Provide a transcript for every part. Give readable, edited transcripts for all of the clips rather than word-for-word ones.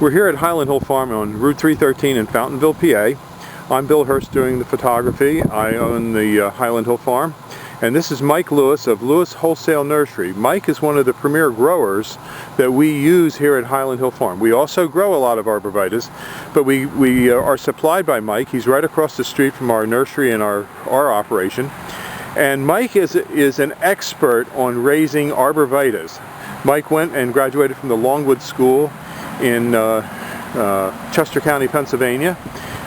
We're here at Highland Hill Farm on Route 313 in Fountainville, PA. I'm Bill Hurst doing the photography. I own the Highland Hill Farm. And this is Mike Lewis of Lewis Wholesale Nursery. Mike is one of the premier growers that we use here at Highland Hill Farm. We also grow a lot of arborvitaes, but we are supplied by Mike. He's right across the street from our nursery and our operation. And Mike is an expert on raising arborvitaes. Mike went and graduated from the Longwood School in Chester County, Pennsylvania,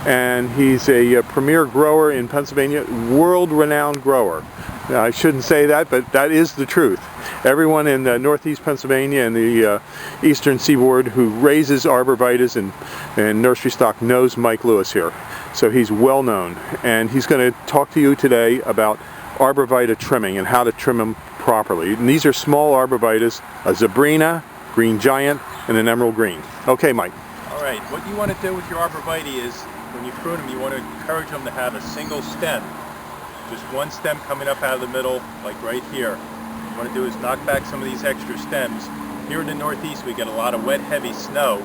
and he's a premier grower in Pennsylvania, world-renowned grower. Now, I shouldn't say that, but that is the truth. Everyone in northeast Pennsylvania and the eastern seaboard who raises arborvitaes and nursery stock knows Mike Lewis here. So he's well known, and he's going to talk to you today about arborvitae trimming and how to trim them properly. And these are small arborvitaes, a Zebrina, green giant, and an emerald green. Okay, Mike. All right, what you want to do with your arborvitae is, when you prune them, you want to encourage them to have a single stem. Just one stem coming up out of the middle, like right here. What you want to do is knock back some of these extra stems. Here in the Northeast, we get a lot of wet, heavy snow,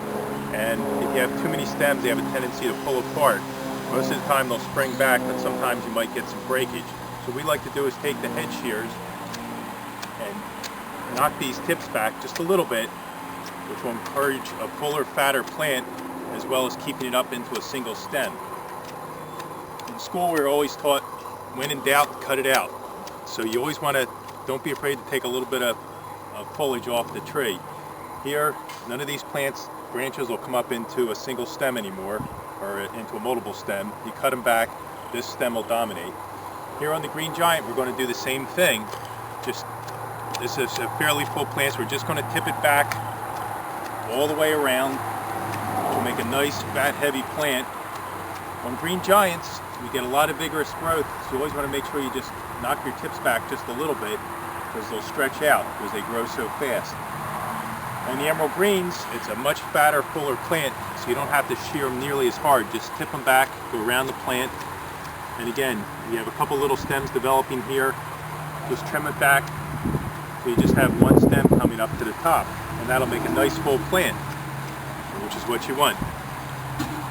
and if you have too many stems, they have a tendency to pull apart. Most of the time, they'll spring back, but sometimes you might get some breakage. So what we like to do is take the head shears and knock these tips back just a little bit, which will encourage a fuller, fatter plant, as well as keeping it up into a single stem. In school, we were always taught, when in doubt, cut it out. So you always want to, don't be afraid to take a little bit of foliage off the tree. Here, none of these plants, branches will come up into a single stem anymore, or into a multiple stem. You cut them back, this stem will dominate. Here on the green giant, we're going to do the same thing. Just, this is a fairly full plant, so we're just going to tip it back all the way around to make a nice, fat, heavy plant. On green giants, we get a lot of vigorous growth, so you always want to make sure you just knock your tips back just a little bit, because they'll stretch out because they grow so fast. On the emerald greens, it's a much fatter, fuller plant, so you don't have to shear them nearly as hard. Just tip them back, go around the plant, and again, you have a couple little stems developing here. Just trim it back, so you just have one stem coming up to the top, and that'll make a nice full plant, which is what you want.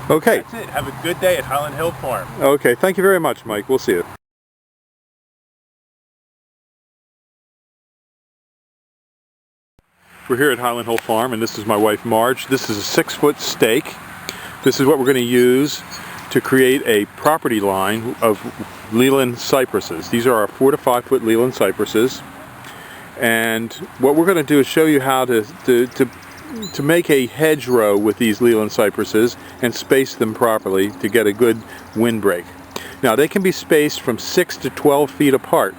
Okay. That's it. Have a good day at Highland Hill Farm. Okay, thank you very much, Mike. We'll see you. We're here at Highland Hill Farm, and this is my wife Marge. This is a 6-foot stake. This is what we're going to use to create a property line of Leland cypresses. These are our 4 to 5 foot Leland cypresses. And what we're going to do is show you how to make a hedgerow with these Leland cypresses and space them properly to get a good windbreak. Now, they can be spaced from 6 to 12 feet apart.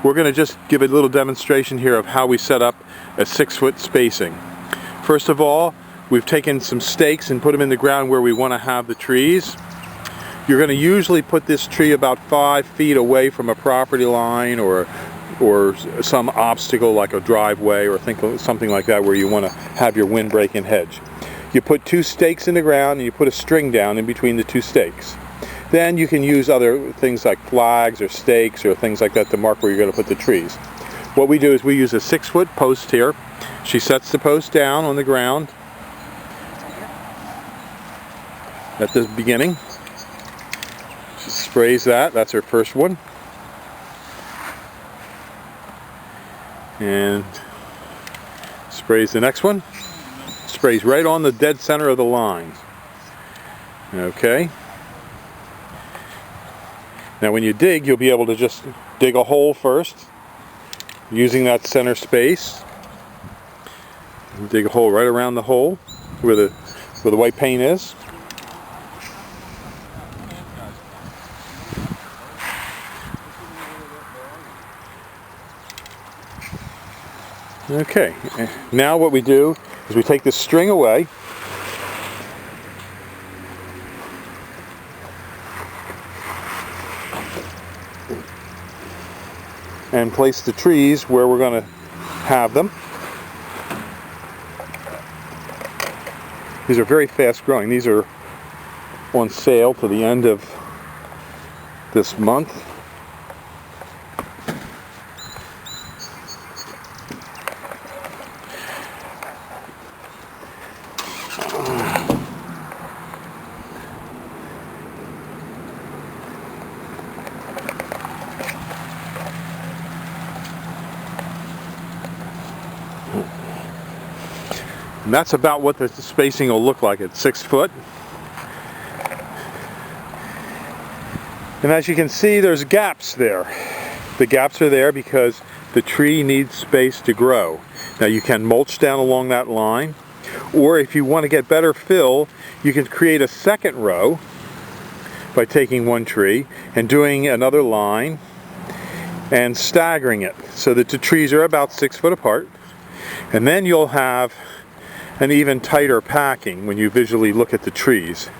We're going to just give a little demonstration here of how we set up a 6-foot spacing. First of all, we've taken some stakes and put them in the ground where we want to have the trees. You're going to usually put this tree about 5 feet away from a property line or some obstacle like a driveway or something like that where you want to have your windbreak and hedge. You put 2 stakes in the ground and you put a string down in between the 2 stakes. Then you can use other things like flags or stakes or things like that to mark where you're going to put the trees. What we do is we use a 6-foot post here. She sets the post down on the ground at the beginning. She sprays that. That's her first one. And sprays the next one. Sprays right on the dead center of the lines. Okay. Now when you dig, you'll be able to just dig a hole first using that center space. Dig a hole right around the hole where the white paint is. Okay, now what we do is we take this string away and place the trees where we're going to have them. These are very fast growing. These are on sale to the end of this month. And that's about what the spacing will look like at 6 foot. And as you can see, there's gaps there. The gaps are there because the tree needs space to grow. Now you can mulch down along that line, or if you want to get better fill, you can create a second row by taking one tree and doing another line and staggering it so that the trees are about 6 foot apart. And then you'll have an even tighter packing when you visually look at the trees.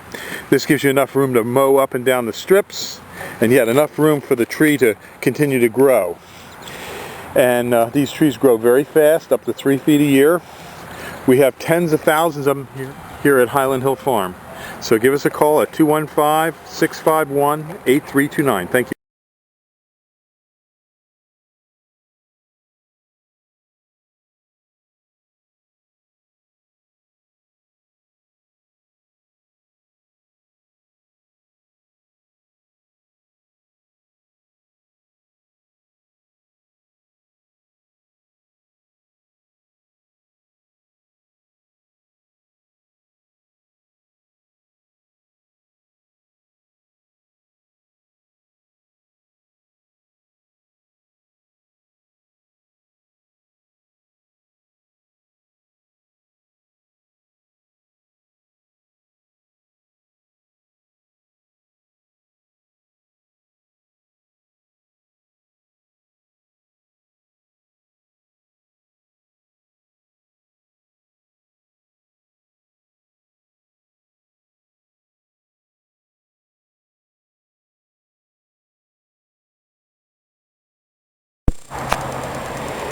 This gives you enough room to mow up and down the strips, and yet enough room for the tree to continue to grow. And these trees grow very fast, up to 3 feet a year. We have tens of thousands of them here at Highland Hill Farm. So give us a call at 215-651-8329. Thank you.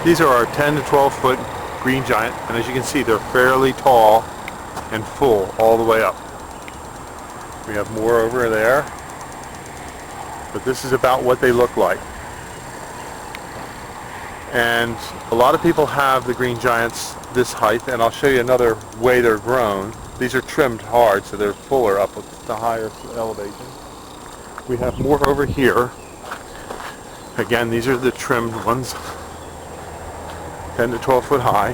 These are our 10 to 12 foot green giant, and as you can see, they're fairly tall and full all the way up. We have more over there, but this is about what they look like. And a lot of people have the green giants this height, and I'll show you another way they're grown. These are trimmed hard, so they're fuller up at the higher elevation. We have more over here. Again, these are the trimmed ones, 10 to 12 foot high.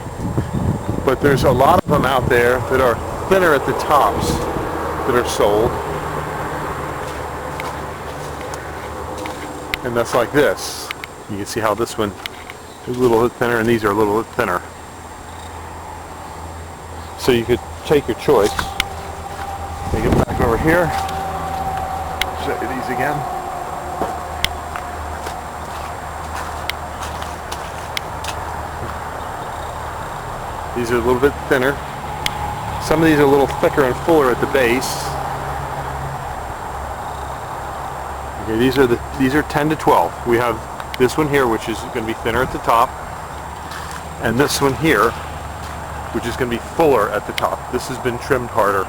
But there's a lot of them out there that are thinner at the tops that are sold. And that's like this. You can see how this one is a little bit thinner and these are a little bit thinner. So you could take your choice. Take it back over here. Show you these again. These are a little bit thinner. Some of these are a little thicker and fuller at the base. Okay, these are 10 to 12. We have this one here, which is going to be thinner at the top, and this one here, which is going to be fuller at the top. This has been trimmed harder.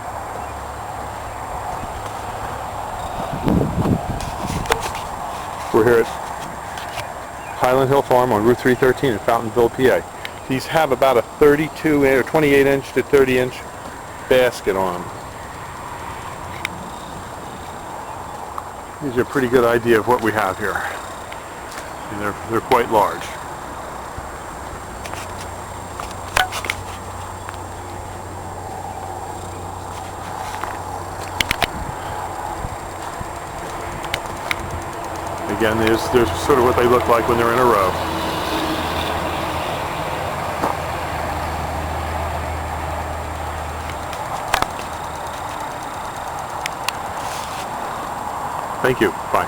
We're here at Highland Hill Farm on Route 313 in Fountainville, PA. These have about a 32 or 28 inch to 30 inch basket on them. These are a pretty good idea of what we have here. And they're quite large. Again, there's sort of what they look like when they're in a row. Thank you. Bye.